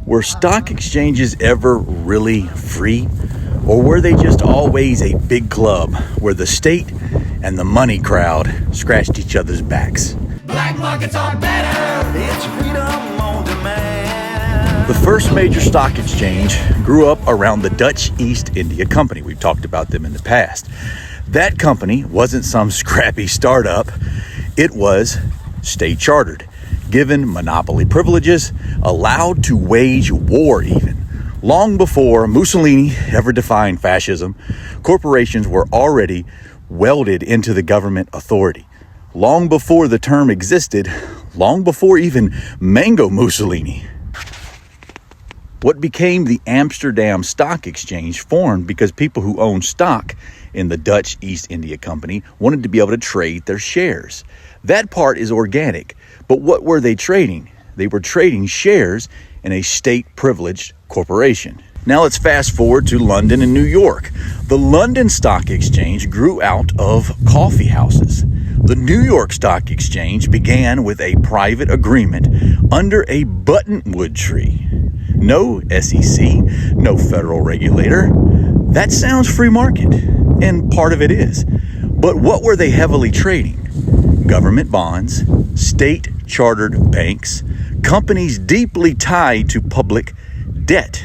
Were stock exchanges ever really free? Or were they just always a big club where the state and the money crowd scratched each other's backs? Black markets are better. It's freedom on demand. The first major stock exchange grew up around the Dutch East India Company. We've talked about them in the past. That company wasn't some scrappy startup. It was state chartered, given monopoly privileges, allowed to wage war even. Long before Mussolini ever defined fascism, corporations were already welded into the government authority. Long before the term existed, long before even Mango Mussolini. What became the Amsterdam Stock Exchange formed because people who owned stock in the Dutch East India Company wanted to be able to trade their shares. That part is organic, but what were they trading? They were trading shares in a state-privileged corporation. Now let's fast forward to London and New York. The London Stock Exchange grew out of coffee houses. The New York Stock Exchange began with a private agreement under a buttonwood tree. No SEC, no federal regulator. That sounds free market, and part of it is. But what were they heavily trading? Government bonds, state-chartered banks, companies deeply tied to public debt.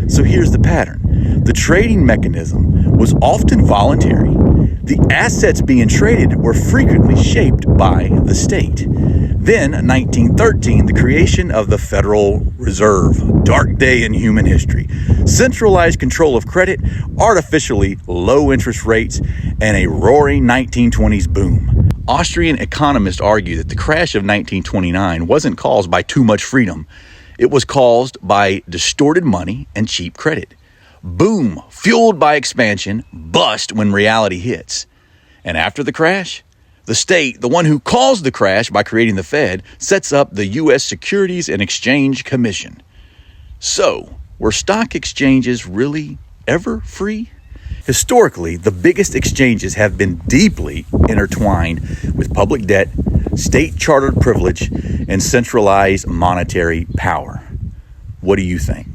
So here's the pattern. The trading mechanism was often voluntary. The assets being traded were frequently shaped by the state. Then, 1913, the creation of the Federal Reserve, dark day in human history. Centralized control of credit, artificially low interest rates, and a roaring 1920s boom. Austrian economists argue that the crash of 1929 wasn't caused by too much freedom. It was caused by distorted money and cheap credit. Boom, fueled by expansion, bust when reality hits. And after the crash, the state, the one who caused the crash by creating the Fed, sets up the U.S. Securities and Exchange Commission. So, were stock exchanges really ever free? Historically, the biggest exchanges have been deeply intertwined with public debt, state-chartered privilege, and centralized monetary power. What do you think?